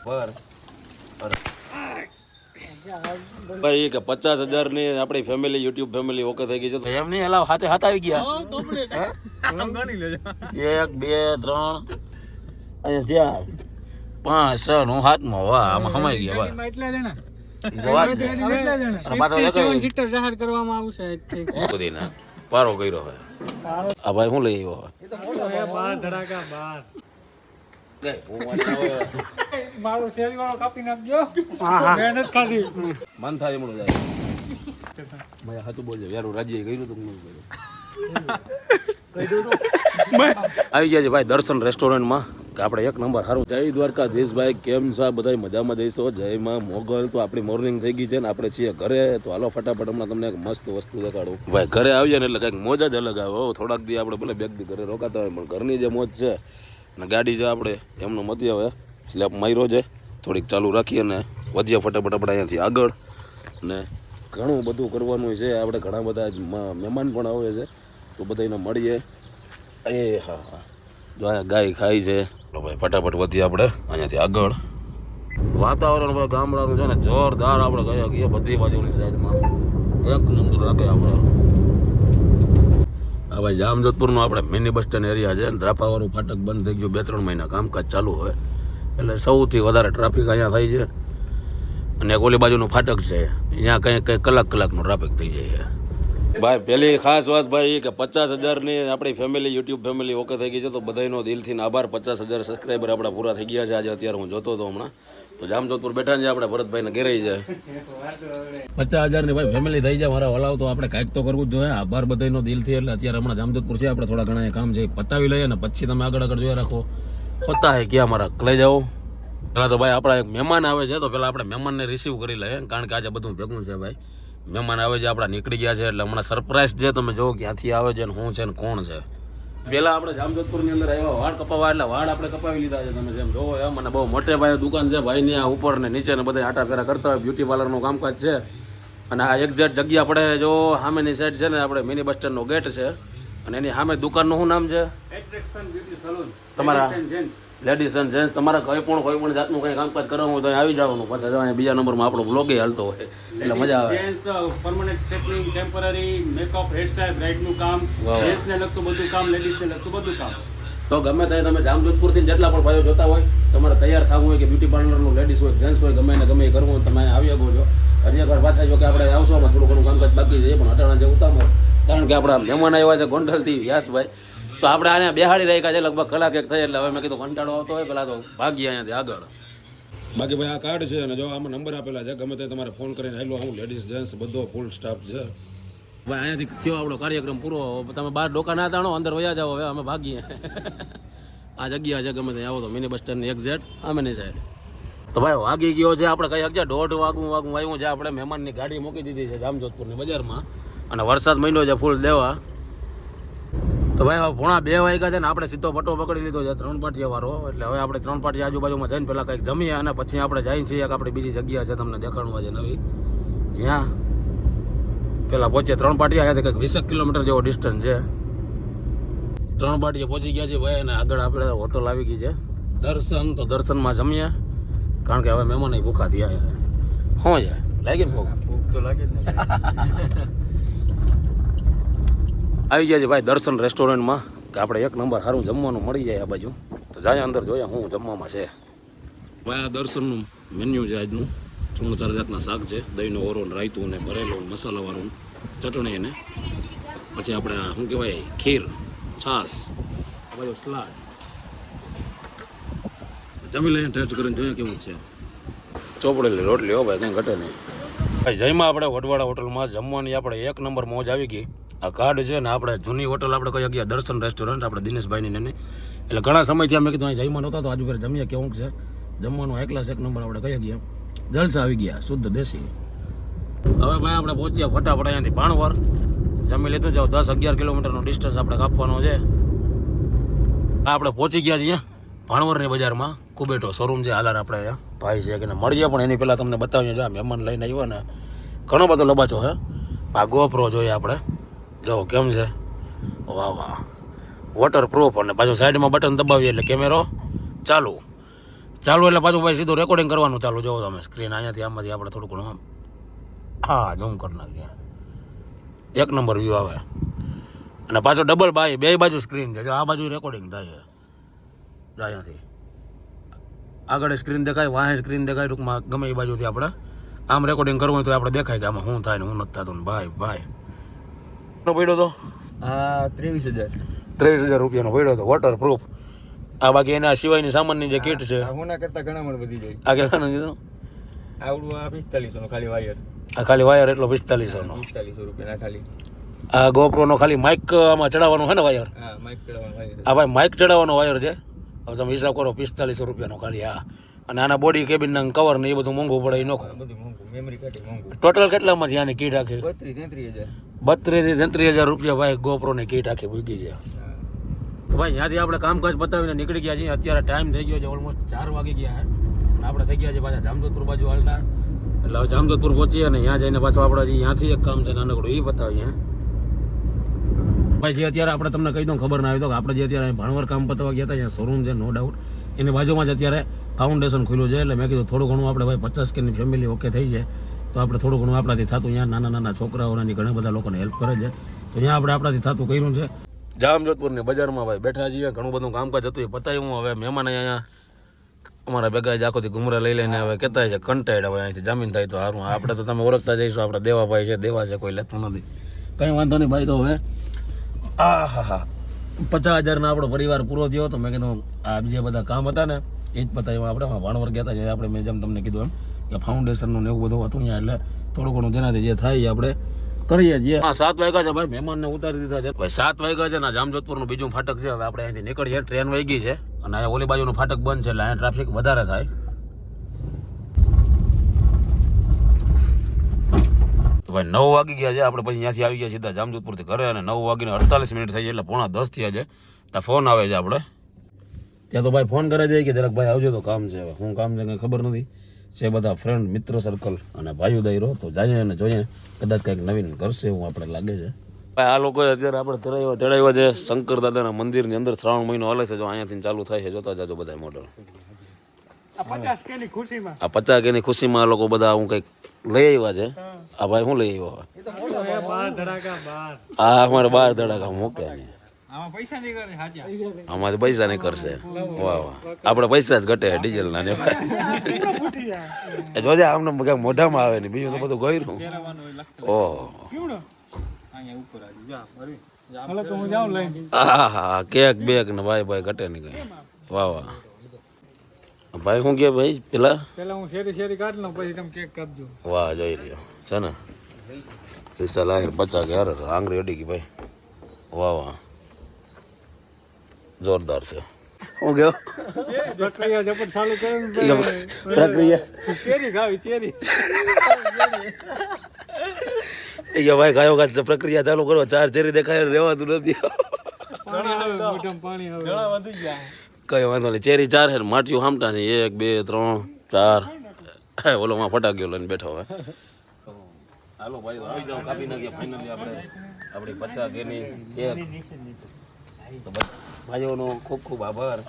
પર ભાઈ કે 50,000 ની આપણી ફેમિલી યુટ્યુબ ફેમિલી ઓકે થઈ ગઈ છે એમ નહીં એલા હાથે હાથ આવી ગયા 1 2 3 અને 4 5 6 નો હાથમાં વાહ આમાં સમાઈ ગયા ભાઈ એટલા દેણા પારો કર્યો હોય આ ભાઈ શું લઈ મન થાય એમનું જાય ભાઈ હાથું બોલજો યાર રાજ્ય કર્યું તું આવી ગયા છે ભાઈ દર્શન રેસ્ટોરન્ટમાં કે આપણે 1 નંબર સારું જય દ્વારકાધીશભાઈ કેમ છો બધા મજામાં જઈશો જય માં મોગલ તો આપણી મોર્નિંગ થઈ ગઈ છે ને આપણે છીએ ઘરે તો હાલો ફટાફટ હમણાં તમને એક મસ્ત વસ્તુ દેખાડું ભાઈ ઘરે આવીએ ને એટલે કંઈક મોજ જ અલગ આવે થોડાક દી આપણે ભલે બેગ દી ઘરે રોકાતા હોય પણ ઘરની જે મોજ છે ને ગાડી જે આપણે એમનો મતી આવે સ્લેપ માર્યો છે થોડીક ચાલુ રાખીએ ને વધીએ ફટાફટ આપણે અહીંયાથી આગળ ને ઘણું બધું કરવાનું છે આપણે ઘણા બધા મહેમાન પણ આવે છે તો બધાને મળીએ એ હા હા જો અહીંયા ગાય ખાઈ છે ભાઈ ફટાફટ વધીએ આપણે અહીંયાથી આગળ વાતાવરણ ભાઈ ગામડાનું છે ને જોરદાર આપણે ગયા ગયા બધી બાજુની સાઈડમાં 1 નંબર લાગે આપણે હા ભાઈ જામજોધપુરનો આપણે મિની બસ સ્ટેન્ડ એરિયા છે ધ્રાફાવાળું ફાટક બંધ થઈ ગયું 2-3 મહિના કામકાજ ચાલુ હોય એટલે સૌથી વધારે ટ્રાફિક અહીંયા થાય છે અને ઓલી બાજુનું ફાટક છે અહીંયા કંઈ કલાકનું ટ્રાફિક થઈ જાય છે ભાઈ પહેલી ખાસ વાત ભાઈ કે 50,000 ની આપણી ફેમિલી યુટ્યુબ ફેમિલી ઓકે થઈ ગઈ છે તો બધાનો દિલથી આભાર 50,000 સબસ્ક્રાઈબર આપણા પૂરા થઈ ગયા છે આજે અત્યારે હું જોતો હતો હમણાં તો જામજોધપુર બેઠા છે આપણે ભરતભાઈને ઘેરે જાય 50,000 ની ભાઈ ફેમિલી થઈ જાય મારા હલાવ તો આપણે કાંઈક તો કરવું જ જોઈએ આભાર બધાનો દિલથી એટલે અત્યારે હમણાં જામજોધપુર છે આપણે થોડા ઘણા કામ છે પતાવી લઈએ ને પછી તમે આગળ જોયા રાખો હોતા હે ક્યાં મારા લઈ જાઓ પહેલાં તો ભાઈ આપણા એક મહેમાન આવે છે તો પહેલાં આપણે મહેમાનને રિસીવ કરી લઈએ કારણ કે આજે બધું ભેગું છે ભાઈ મહેમાન આવે છે આપણા નીકળી ગયા છે એટલે હમણાં સરપ્રાઈઝ છે તમે જો ક્યાંથી આવે છે ને શું છે ને કોણ છે પહેલાં આપણે જામજોધપુરની અંદર આવ્યા વાળ કપાવવા એટલે વાળ આપણે કપાવી લીધા છે તમે જેમ જોવો એમ અને બહુ મોટે ભાઈ દુકાન છે ભાઈની આ ઉપર ને નીચે ને બધા આટા ફેરા કરતા હોય બ્યુટી પાર્લરનું કામકાજ છે અને આ એક્ઝેક્ટ જગ્યા પડે જો સામેની સાઈડ છે ને આપણે મિની બસ સ્ટેન્ડનો ગેટ છે અને એની સામે દુકાનનું શું નામ છે એટ્રેક્શન બ્યુટી સલૂન તમારા લેડીઝ એન્ડ જેન્ટ્સ તમારા કોઈ પણ જાતનું કંઈ કામકાજ કરવાનું તો આવી જવાનું પાછા જો બીજા નંબરમાં આપણો બ્લોગ હાલતો હોય એટલે મજા આવે gents permanent straightening temporary makeup hairstyle બ્રાઇડનું કામ જેન્ટ્સને લગતું બધું કામ લેડીઝને લગતું બધું કામ તો ગમે ત્યાં તમે જામજોધપુરથી જેટલા પણ ભાઈઓ જોતા હોય તમારે તૈયાર થવું હોય કે બ્યુટી પાર્લરનું લેડીઝ હોય જેન્ટ્સ હોય ગમે ને ગમે એ કરવું તમે આવી શકો છો હજી એકવાર પાછા જો કે આપણે આવશો થોડું ઘણું કામકાજ બાકી છે પણ અટાણા જે ઉતામળ કારણ કે આપણા મહેમાન આવ્યા છે ગોંડલથી વ્યાસભાઈ તો આપણે આને બેહાડી રાખ્યા છે લગભગ કલાક એક થઈ એટલે હવે મેં કીધું કંટાળો આવતો હોય પેલા તો ભાગીએ અહીંયાથી આગળ બાકી ભાઈ આ કાર્ડ છે અને જો આમાં નંબર આપેલા છે ગમે તે તમારે ફોન કરીને હેલો હું લેડીઝ જેન્ટ્સ બધો ફૂલ સ્ટાફ છે ભાઈ અહીંયાથી થયો આપણો કાર્યક્રમ પૂરો તમે બહાર ડોકા ના તાણો અંદર વયા જાઓ હવે અમે ભાગીએ આ જગ્યા છે ગમે ત્યાં આવો તો મિની બસ સ્ટેન્ડની એક્ઝેક્ટ આમેની સાઈડ તો ભાઈ વાગી ગયો છે આપણે કઈ જગ્યા 1:30 વાગ્યું છે આપણે મહેમાનની ગાડી મૂકી દીધી છે જામજોધપુરની બજારમાં અને વરસાદ મહિનો છે ફૂલ દેવા તો ભાઈ હવે 2:30 વાગ્યા છે ને આપણે સીધો પટ્ટો પકડી લીધો છે 3 પાટિયા વાળો એટલે હવે આપણે 3 પાટિયા આજુબાજુમાં જઈને પહેલાં કંઈક જમીએ અને પછી આપણે જઈએ છીએ કે આપણી બીજી જગ્યા છે તમને દેખાડવા છે નવી ત્યાં પહેલાં પહોંચીએ 3 પાટિયા અહીંયાથી કંઈક 20 કિલોમીટર જેવો ડિસ્ટન્સ છે 3 પાટિયા પહોંચી ગયા છે ભાઈ અને આગળ આપણે હોટલ આવી ગઈ છે દર્શન તો દર્શનમાં જમીએ કારણ કે હવે મહેમાન ભૂખા થયા શું છે લાગી ને ભૂખ તો લાગે જ આવી ગયા છે ભાઈ દર્શન રેસ્ટોરન્ટમાં કે આપણે 1 નંબર સારું જમવાનું મળી જાય આ બાજુ તો જાય અંદર જોઈએ શું જમવામાં છે ભાઈ આ દર્શનનું મેન્યુ છે આજનું 3-4 જાતના શાક છે દહીંનો ઓરો રાયતું ને ભરેલું મસાલાવાળું ચટણી ને પછી આપણે શું કહેવાય ખીર છાશ બાજુ સલાડ જમી લઈને ટેસ્ટ કરીને જોઈએ કેવું છે ચોપડેલી રોટલી હો ભાઈ કંઈ ઘટે નહીં ભાઈ જયમાં આપણે વડવાડા હોટલમાં જમવાની આપણે 1 નંબર મોજ આવી ગઈ આ કાર્ડ છે ને આપણે જૂની હોટલ આપણે કહી ગયા દર્શન રેસ્ટોરન્ટ આપણે દિનેશભાઈની ને એટલે ઘણા સમયથી અમે કીધું અહીં જયમાં નહોતા તો આજુ ફેર જમીએ કેવું છે જમવાનું 1 નંબર આપણે કહી ગયા જલસા આવી ગયા શુદ્ધ દેશી હવે ભાઈ આપણે પહોંચ્યા ફટાફટ અહીંયાથી ભાણવર જમી લીધું જાઓ 10-11 કિલોમીટરનો ડિસ્ટન્સ આપણે કાપવાનો છે આપણે પહોંચી ગયા છીએ ભાણવરની બજારમાં કુબેટો શોરૂમ છે હાલાર આપણે અહીંયા ભાઈ છે કે મળીએ પણ એની પહેલાં તમને બતાવીએ જો મહેમાન લઈને આવ્યો ને ઘણો બધો લબાચો છે આ ગોપ્રો જોઈએ આપણે જો કેમ છે વાહ વાહ વોટર પ્રૂફ અને પાછું સાઈડમાં બટન દબાવીએ એટલે કેમેરો ચાલુ ચાલુ એટલે પાછું ભાઈ સીધું રેકોર્ડિંગ કરવાનું ચાલુ. જોવો તમે સ્ક્રીન અહીંયાથી આમાંથી આપણે થોડું ઘણું આમ હા ઝૂમ કરી નાખીએ. એક નંબર વ્યૂ આવે અને પાછો ડબલ બાય બે બાજુ સ્ક્રીન છે. જો આ બાજુ રેકોર્ડિંગ થાય છે અહીંયાથી આગળ સ્ક્રીન દેખાય, વાહે સ્ક્રીન દેખાય. ટૂંકમાં ગમે એ બાજુથી આપણે આમ રેકોર્ડિંગ કરવું હોય તો આપણે દેખાય કે આમાં શું થાય ને શું નથી થતું. ભાઈ ભાઈ પડ્યો તો આ 23,000 રૂપિયાનો પડ્યો હતો વોટર પ્રૂફ. આ બાકી એના સિવાયની સામાનની જે કીટ છે હોના કરતા ઘણા મણ વધી જાય. આ કેટલાનું કીધું? આવડું આ 4500 નો ખાલી વાયર. આ ખાલી વાયર એટલો 4500 નો. 4500 રૂપિયાના ખાલી. આ GoPro નો ખાલી માઇક આમાં ચડાવવાનો છે ને વાયર. હા માઇક ચડાવવાનો વાયર. આ ભાઈ માઇક ચડાવવાનો વાયર છે. હવે તમે હિસાબ કરો 4500 રૂપિયાનો ખાલી. હા અને આના બોડી કેબિનના કવર ને એ બધું મોંઘું પડે એ નોખો. બધું મોંઘું, મેમરી કાર્ડ મોંઘું. ટોટલ કેટલામાં છે આની કીટ આખી? 32-33,000. 32,000 રૂપિયા ભાઈ GoPro ની કીટ આખી ભૂગી છે. ભાઈ ત્યાંથી આપણે કામકાજ પતાવીને નીકળી ગયા છીએ. અત્યારે ટાઈમ થઈ ગયો છે ઓલમોસ્ટ 4 વાગી ગયા છે અને આપણે થઈ ગયા છે પાછા જામજોધપુર બાજુ હાલતા. એટલે હવે જામજોધપુર પહોંચીએ અને ત્યાં જઈને પાછું આપણે હજી ત્યાંથી એક કામ છે નાનકડું એ બતાવીએ. ભાઈ જે અત્યારે આપણે તમને કહી દઉં ખબર ના આવી તો કે આપણે જે અત્યારે ભાણવર કામ પતાવવા ગયા હતા ત્યાં શોરૂમ છે નો ડાઉટ એની બાજુમાં જ અત્યારે ફાઉન્ડેશન ખુલ્યું છે. એટલે મેં કીધું થોડું ઘણું આપણે ભાઈ 50 કે ની ફેમિલી ઓકે થઈ જાય તો આપણે થોડું ઘણું આપણાથી થતું. ત્યાં નાના નાના છોકરાઓની ઘણા બધા લોકોને હેલ્પ કરે છે તો ત્યાં આપણે આપણાથી થતું કર્યું છે. જામજોધપુરની બજારમાં ભાઈ બેઠા છીએ. ઘણું બધું કામકાજ હતું એ પતાવ્યું. હવે મહેમાન અહીંયા અમારા ભેગા જ આખોથી ઘુમરા લઈ લઈને હવે કહેતા છે કંટાળ હવે અહીંથી જામીન થાય તો સારું. આપણે તો તમે ઓળખતા જઈશું. આપણે દેવાભાઈ છે, દેવા છે, કોઈ લેતું નથી. કંઈ વાંધો નહીં ભાઈ. તો હવે આ હા 50,000 આપણો પરિવાર પૂરો થયો. તો મેં કીધું આ બીજા બધા કામ હતા ને એ જ પતાવ્યું. આપણે ભાણવર ગયા હતા આપણે મેં જેમ તમને કીધું એમ કે ફાઉન્ડેશનનું ને એવું બધું હતું ત્યાં. એટલે થોડું ઘણું જેનાથી જે થાય એ આપણે કરીએ છીએ. હા 7 વાગ્યા છે ભાઈ. મહેમાનને ઉતારી દીધા છે ભાઈ. 7 વાગ્યા છે ને જામજોધપુરનું બીજું ફાટક છે. હવે આપણે અહીંથી નીકળીએ. ટ્રેન વહી ગઈ છે અને અહીંયા ઓલી બાજુનું ફાટક બંધ છે એટલે અહીંયા ટ્રાફિક વધારે થાય. તો ભાઈ 9 વાગી ગયા છે. આપણે પછી ત્યાંથી આવી ગયા સીધા જામજોધપુરથી ઘરે અને 9 વાગીને 48 મિનિટ થઈ જાય એટલે 9:45 થયા છે. ત્યાં ફોન આવે છે આપણે ત્યાં. તો ભાઈ ફોન કરે છે કે જરાક ભાઈ આવજો તો કામ છે. હવે શું કામ છે કંઈ ખબર નથી. છે બધા ફ્રેન્ડ મિત્ર સર્કલ અને ભાઈઓ દાયરો. તો જઈએ અને જોઈએ કદાચ કંઈક નવીન કરશે એવું આપણે લાગે છે. ભાઈ આ લોકો અત્યારે આપણે તેડાવ્યા છે શંકર દાદાના મંદિરની અંદર. શ્રાવણ મહિનો હાલે છે. જો અહીંયાથી ચાલુ થાય છે. જોતા જાજો બધા મોડલ. આ 50 કેની ખુશીમાં આ લોકો બધા હું કંઈક લઈ આવ્યા છે. આ ભાઈ શું લઈ આવ્યો? હા અમારે 12 ધડાકા મૂકે નહીં. આમાં પૈસા નહીં કરશે. વાહ વાહ આપણે પૈસા જ ઘટે ડીઝલ ના. જોજે આમને ક્યાંક મોઢામાં આવે ને બીજું તો બધું ગોયરું. ઓહો હા હા કેક બેક ને ભાઈ ભાઈ ઘટે નહીં કઈ. વાહ વાહ ભાઈ શું કે ભાઈ પેલા હું શેરી કાઢ લઉં પછી તમે કેક કાપજો. વાહ જોઈ રહ્યો છે ને પૈસા લાગે 50 કે હારે આંગળી અડી ગઈ ભાઈ. વાહ વાહ જોરદાર છે. હું ગયો પ્રક્રિયા જપટ ચાલુ કરે પ્રક્રિયા ચેરી ખાવી ચેરી એ ભાઈ ગાયો ગાય પ્રક્રિયા ચાલુ કરો. 4 ચેરી દેખાય રહેવાતું નથી. કઈ વાંધો નહીં. ચેરી 4 છે માટીઓ સામટા છે 1 2 3 4. ઓલો માં ફટાક્યો લઈને બેઠો હવે. હાલો ભાઈ આવી જાવ કાપી નાખીએ ફાઇનલી આપણે આપણી 50 કેની કેક. તો ભાઈઓનો ખૂબ ખૂબ આભાર.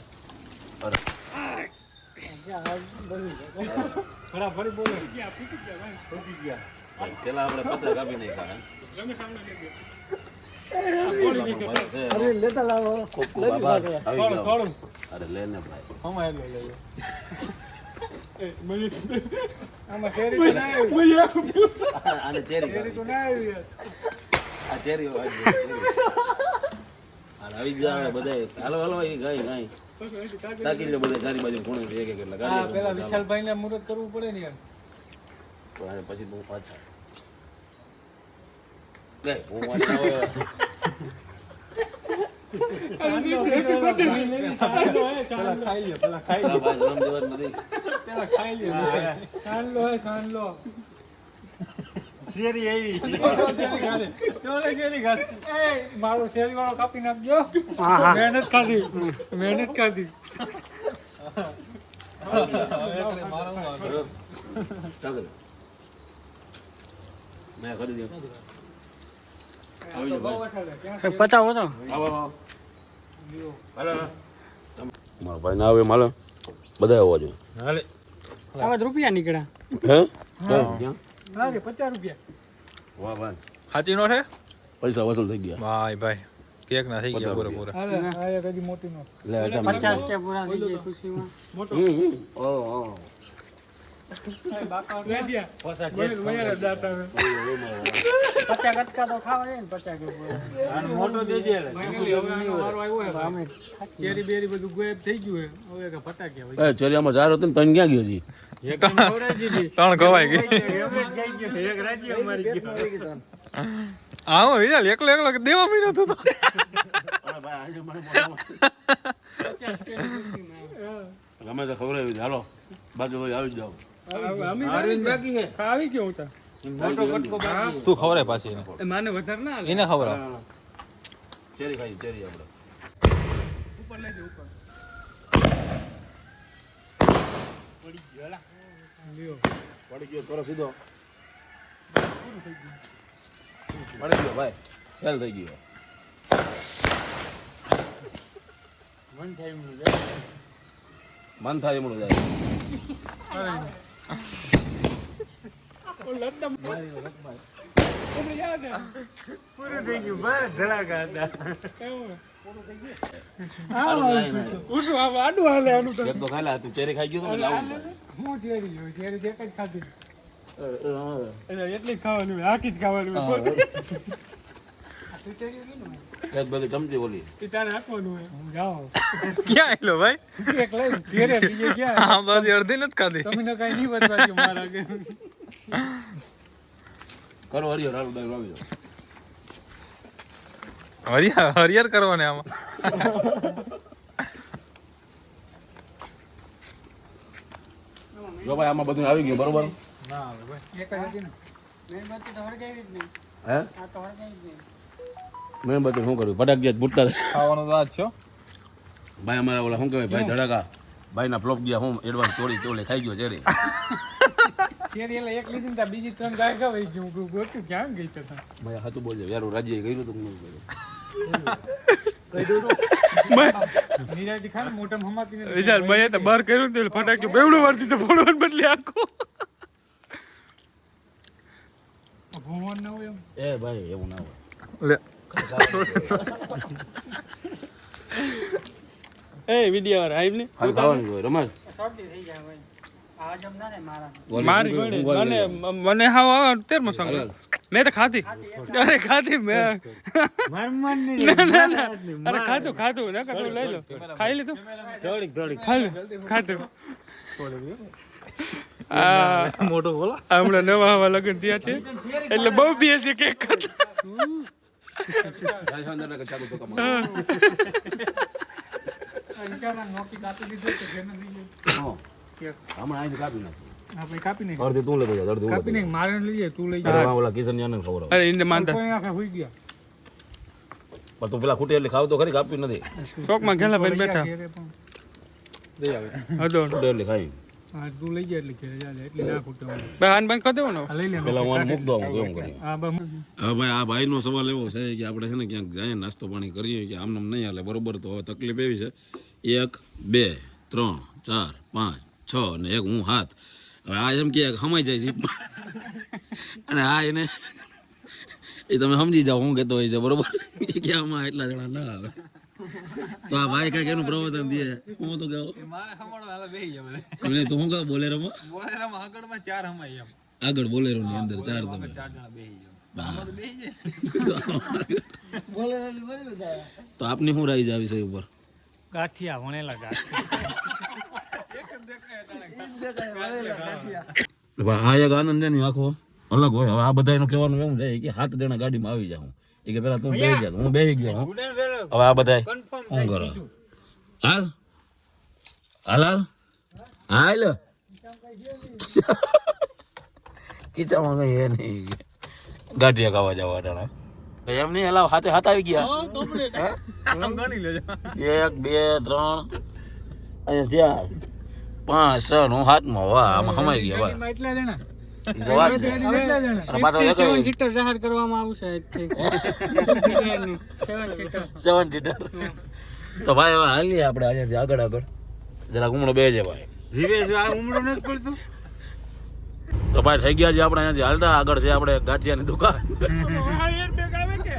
પેલા આપણે 50 કાપી નાખ્યા. ખૂબ ખૂબ આભાર. અરે લેને ભાઈ આને ચેરી આ ચેરી આવી જાય બધા. હાલો હાલો એ ગાય ગાય તાકી લે બધા ચારી બાજુ ખૂણે છે એક એક એટલે ગાડી. પેલા વિશાલભાઈ ને મુહૂર્ત કરવું પડે ને યાર. પછી બહુ પાછા ગઈ હું વાંચા હોય. મારો શેરી વાળો કાપી નાખજો. મહેનત કરી પતાવો તો મારો ભાઈ ના આવે માલો બધા આવવા જોઈએ હાલે આવા રૂપિયા નીકળ્યા હે હા 50 રૂપિયા વાહ ભાઈ સાચી નો છે પૈસા વસૂલ થઈ ગયા ભાઈ ભાઈ કેક ના થઈ ગયા પૂરા પૂરા હાલે આ કદી મોટી નો લે 50 કે પૂરા થઈ જાય ખુશીમાં મોટો ઓ બાકા લે દિયા બોલે દાંત આવે 50 કટકા તો ખાવા જાય ને 50 કે પૂરા આનો મોટો દેજે લે મારો આવ્યો હે અમે કેરી બેરી બધું ગોયબ થઈ ગયું હે હવે કે ફટાક્યા હોય એ ચરિયામાં જાર હતો ને તને ક્યાં ગયો જી એક ખવડાવી દીધી ત્રણ ખવાઈ ગઈ એક રાજી અમારી ગયો આવો વિચાર એકલો એકલો દેવા મહિનો તો ગમે તો ખબર હાલો બાજુ આવી જાઓ બાકી હે આવી ગયો હું મોટો કટકો બાકી તું ખવરાય પાછી એને એ માને વધારે ના હાલે એને ખવરાવ ચેરી ખાઈ ચેરી આપણે ઉપર લેજો ઉપર પડી ગયો લા લ્યો પડી ગયો કરો સીધો પડી ગયો ભાઈ ફેલ થઈ ગયો મન થાય એમનું જાય પૂરું થઈ ગયું બસ ધડાકા હતા ઉઠું આડું હાલે આડું તો એક તો ખાલા તું ચેરી ખાઈ ગયો તો લાવું હું ચેરી જોઈ ચેરી એક જ ખાધી એટલે એટલી જ ખાવાનું હોય આખી જ ખાવાનું હોય એક બધી ચમચી બોલી એ તારે આપવાનું હોય હું જાઓ ક્યાં આયલો ભાઈ એક લઈ ઘેરે બીજે ક્યાં આ બધી અડધી નથી ખાધી તમે કઈ નહીં બદવા મારા આગળ કરો હરિયો રાડું ડાઈ આવી જાઓ હરિયર કરવાને આમાં જો ભાઈ આમાં બધું આવી ગયું બરોબર ના આવે ભાઈ એક જ હતી ને મેણબત્તી તો હળગાવી જ નહીં હે આ તો હળગાવી જ નહીં મેણબત્તી શું કર્યું ફટાકિયા ફૂટતા ખાવાનું તો આજ છો ભાઈ અમારા ઓલા શું કહેવાય ભાઈ ધડાકા ભાઈના ફ્લોપ ગયા હું એડવાન્સ ચોળી ખાઈ ગયો ચેરી ચેરી એટલે એક લીધી ને ત્યાં બીજી 3 ગાય ગવાઈ ગયું હું ગોતું ક્યાં ગઈ તો ભાઈ હાતું બોલજો યાર રાજ્ય કર્યું તું નિરાજી ખાન મોટા હમાતી ને વિચાર ભાઈ તો બહાર કર્યું તો ફટાક્યું બેવડું વાળતી તો ફોડવાનું બદલે આખો ભગવાન ના હોય એમ એ ભાઈ એવું ના હોય લે એ વિડિયો વાર આઈવ ને ખાલી ખાવાનું હોય રમેશ શરદી થઈ જાય ભાઈ આજ એમ ના થાય મારા મારી ગોળી મને હાવ આવે તેરમો સંગ મેં તો ખાધી અરે ખાધી મેં અરે ખાધું ને કાતો લઈ લો ખાઈ લીધું ખાધું મોટો બોલા હમણાં નવા હવા લગન થયા છે એટલે બહુ બીએસી કેક ખાધું નોકી કાપી દીધું તો ઘેર નથી ગયો હમણાં અહીંથી કાપી નાખી આપણે કાપી નહીં અડધી તું લેતો જા અડધી કાપી નહીં મારે લઈએ તું લઈ અરે ઓલા કિશન યાને ખબર અરે ઇન્દ માનતા કોઈ આખા હોઈ ગયા પણ તું પેલા ખૂટી એટલે ખાવ તો ખરી કાપી નથી શોકમાં ઘેલા ભાઈ બેઠા ઘેરે પણ દઈ આવે હદો ખૂટે એટલે ખાઈ હા તું લઈ ગયા એટલે ઘેરે ચાલે એટલે ના ખૂટે બે હાન બંધ કરી દેવો ને લઈ લે પેલા હું મૂક દઉં કેમ કરી હા બસ હવે ભાઈ આ ભાઈનો સવાલ એવો છે કે આપણે છે ને ક્યાંક જાય નાસ્તો પાણી કરીએ કે આમ નામ નહીં હાલે બરોબર તો હવે તકલીફ એવી છે 1 2 3 4 5 6 અને એક હું હાથ હવે આ એમ કે હમાઈ જાય છે અને આ એને એ તમે સમજી જાઓ હું કહેતો હોય છે બરોબર કે આમાં એટલા જણા ના આવે તો આ ભાઈ કાંઈક એનું પ્રવચન દે હું તો કહું મારે હમણો હાલે બેહી જાવ એટલે તું શું કહું બોલેરોમાં બોલેરામાં આગળમાં 4 હમાય એમ આગળ બોલેરોની અંદર 4 તમે 4 જણા બેહી જાવ હા. તો બેહી જાય તો આપની શું રાઈ આવી છે ઉપર ગાંઠિયા વણેલા ગાંઠિયા આ એક આનંદ છે ને આખો અલગ હોય હવે આ બધા એનું કહેવાનું એવું છે કે 7 જણા ગાડીમાં આવી જાઉં એ કે પેલા તું બેસી જા હું બેસી ગયો હું હવે આ બધા શું કરો હાલ હાલ હાલ હાલ ખીચામાં કઈ એ નહીં ગાંઠિયા ખાવા જવા ટાણા એમ નહીં હલાવ હાથે હાથ આવી ગયા ગણી લેજો 1 2 3 અને 4 5 6 હું હાથમાં વાહ આમાં સમાઈ ગયા વાહ એટલા જણા પાછો એક 7 સીટર જાહેર કરવામાં આવશે 7 સીટર તો ભાઈ હવે હાલીએ આપણે અહીંયાથી આગળ આગળ જરા ઉમળો બે છે ભાઈ. રીવેશ આ ઉમરો નથી પડતું. તો ભાઈ થઈ ગયા છે આપણે અહીંયાથી હાલતા. આગળ છે આપણે ગાંઠિયાની દુકાન. એરબેગ આવે કે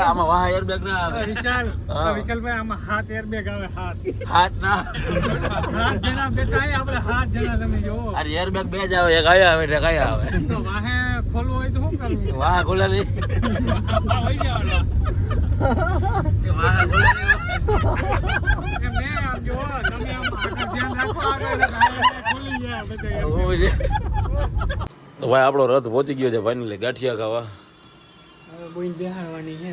આમાં વાહ એરબેગ ના આવે. વિશાલભાઈ આમાં 7 એરબેગ આવે 7 હાથ ના 7 જણા બેઠા હોય આપણે 7 જણા તમે જોવો અરે એરબેગ બે જ આવે, એક આયા આવે એટલે કયા આવે. તો વાહે ખોલવું હોય તો શું કરવું વાહ ખુલે નહીં. વાહ ખુલે નહીં. એમ નહીં, આમ જોવો તમે આમ આગળ ધ્યાન રાખો આગળ ખુલી જાય બધા તો ભાઈ આપણો રથ પહોંચી ગયો છે ફાઇનલી ગાંઠિયા ખાવા. બોઈન બેહાડવાની છે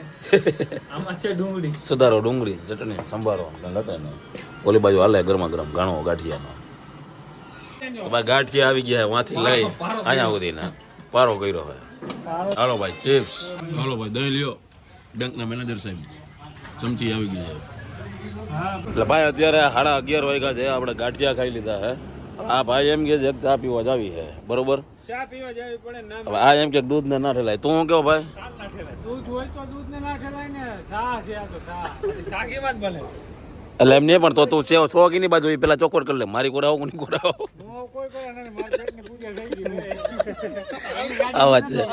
આમાં છે ડુંગળી સુધારો ડુંગળી ચટણી સંભારો લતા ને ઓલી બાજુ હાલે ગરમા ગરમ ઘાણો ગાંઠિયાનો. તો ભાઈ ગાંઠિયા આવી ગયા વાંથી લઈ અહીંયા સુધી ના પારો કર્યો હોય. હાલો ભાઈ ચિપ્સ, હાલો ભાઈ દહીં લ્યો. બેંકના મેનેજર સાહેબ ચમચી આવી ગઈ છે. એટલે ભાઈ અત્યારે 11:30 વાગ્યા છે, આપણે ગાંઠિયા ખાઈ લીધા હે. આ ભાઈ એમ કે એક ચા પીવા જાવી છે, બરોબર. ચા પીવા જવી પડે ના હવે આ એમ કે દૂધ ને ના ઠેલાય. તું શું કેવો ભાઈ? દૂધ હોય તો દૂધ ને ના ઠેલાય ને ચા છે આ તો ચા કેમાં જ બને એટલે એમ નહીં, પણ તો તું છે સો કીની બાજુ એ પેલા ચોખવટ કરી લે. મારી કોરાવો કોની કોરાવો હું કોઈ કરે નહીં મારા પેટની પૂજા થઈ ગઈ આ વાત છે.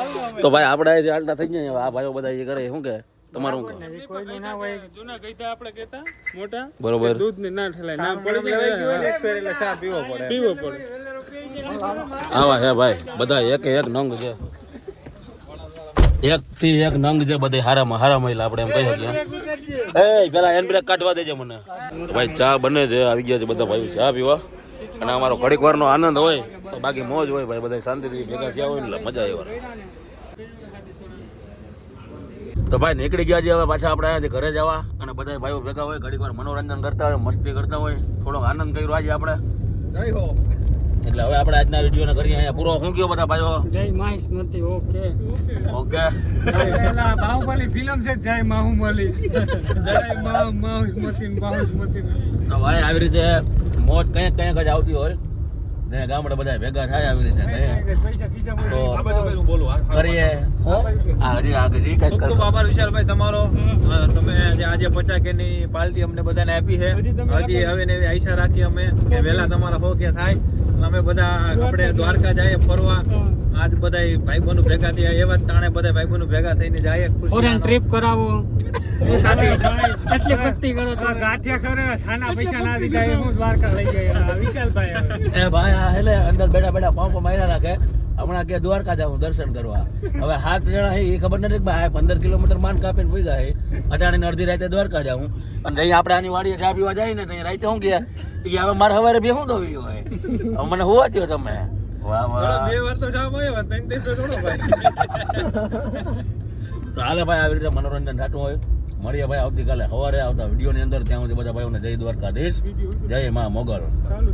તો ભાઈ આપણે જે હાલતા થઈ ગયા આ ભાઈઓ બધા એ કરે શું કે તમારું શું કહે? કોઈ ના હોય જૂના કહેતા આપણે કહેતા મોટા બરોબર. દૂધ ને ના ઠેલાય ના પડી જાય ચા પીવો પડે આવા હે ભાઈ બધા એક એક નંગ છે, એક થી એક નંગ છે બધા હારામાં હારા મહિલા આપણે એમ કહી શકીએ. એ પેલા હેન્ડ બ્રેક કાઢવા દેજે મને. તો ભાઈ ચા બને છે, આવી ગયા છે બધા ભાઈઓ ચા પીવા. અને અમારો ઘડીક વારનો આનંદ હોય તો બાકી મોજ હોય ભાઈ, બધા શાંતિથી ભેગા થયા હોય ને એટલે મજા આવે. તો ભાઈ નીકળી ગયા છે હવે પાછા આપણે અહીંયાથી ઘરે જવા. અને બધા ભાઈઓ ભેગા હોય ઘડીક વાર મનોરંજન કરતા હોય, મસ્તી કરતા હોય, થોડોક આનંદ કર્યો આજે આપણે. એટલે હવે આપણે આજના વિડીયોને કરીએ અહીંયા પૂરો. શું કયો બધા ભાઈઓ? જય માહિષ્મતી ઓકે ઓકે. પેલા બાહુબલી ફિલ્મ છે જય માહુમલી જય માહિષ્મતી બાહુમતી તો ભાઈ આવી રીતે મોજ કંઈક કંઈક જ આવતી હોય ને ગામડે બધા ભેગા થાય આવી રીતે પૈસા ખીચા તો આ બધું કઈ હું બોલું કરીએ. હા હજી આગળ જી કંઈક ખૂબ આભાર વિશાલભાઈ તમારો. તમે જે આજે 50 કેની પાર્ટી અમને બધાને આપી છે. હજી હવે ને એવી આશા રાખી અમે કે વહેલા તમારા હો કે થાય. અમે બધા આપણે દ્વારકા જઈએ ફરવા. આજ બધા ભાઈબંધો ભેગા થયા એવા ટાણે બધા ભાઈબંધો ભેગા થઈને જાય ફોરેન ટ્રીપ કરાવો એટલી ભક્તિ કરો તો ગાંઠિયા કરે સાના પૈસા ના દીધા હું દ્વારકા લઈ જાય વિશાલભાઈ એ ભાઈ આ એટલે અંદર બેઠા બેઠા પંપ માર્યા રાખે. હમણાં કે દ્વારકા જાઉં દર્શન કરવા. હવે 7 જણા એ ખબર નથી કે ભાઈ 15 કિલોમીટર માંડ કાપીને પી ગયા. અટાણીને અડધી રાતે દ્વારકા જાઉં અને જઈ આપણે આની વાડીએ ચા પીવા જાય ને ત્યાં રાતે શું ગયા કે હવે મારે સવારે બે શું દોવી હોય. હવે મને હોવા દો તમે. વાહ વાહ. 2 વાર તો સાહેબ આવ્યા 3 દિવસ થોડો ભાઈ. તો હાલે ભાઈ આવી રીતે મનોરંજન થતું હોય. મળીએ ભાઈ આવતીકાલે સવારે આવતા વિડીયોની અંદર. ત્યાં સુધી બધા ભાઈઓને જય દ્વારકાધીશ, જય મા મોગલ. ચાલુ